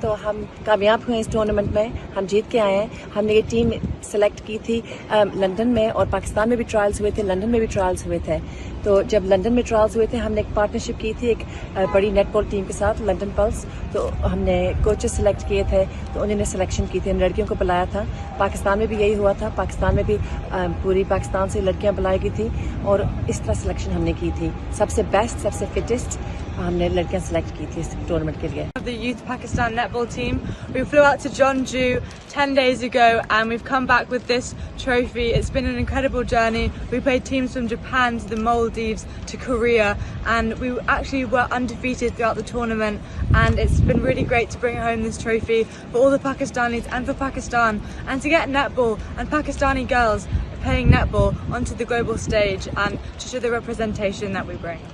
तो हम कामयाब हुए इस टूर्नामेंट में, हम जीत के आए हैं। हमने ये टीम सेलेक्ट की थी लंदन में, और पाकिस्तान में भी ट्रायल्स हुए थे, लंदन में भी ट्रायल्स हुए थे। तो जब लंदन में ट्रायल्स हुए थे हमने एक पार्टनरशिप की थी एक बड़ी नेटबॉल टीम के साथ, लंदन पल्स। तो हमने कोचेस सेलेक्ट किए थे, तो उन्होंने सिलेक्शन की थी, हम लड़कियों को बुलाया था। पाकिस्तान में भी यही हुआ था, पाकिस्तान में भी पूरी पाकिस्तान से लड़कियां बुलाई गई थी, और इस तरह सिलेक्शन हमने की थी। सबसे बेस्ट, सबसे फिटेस्ट हमने लड़कियां सेलेक्ट की थी इस टूर्नामेंट के लिए। The youth Pakistan netball team, we flew out to Jeonju 10 days ago and we've come back with this trophy. It's been an incredible journey. We played teams from Japan to the Maldives to Korea, and we actually were undefeated throughout the tournament, and it's been really great to bring home this trophy for all the Pakistanis and for Pakistan, and to get netball and Pakistani girls playing netball onto the global stage and to show the representation that we bring.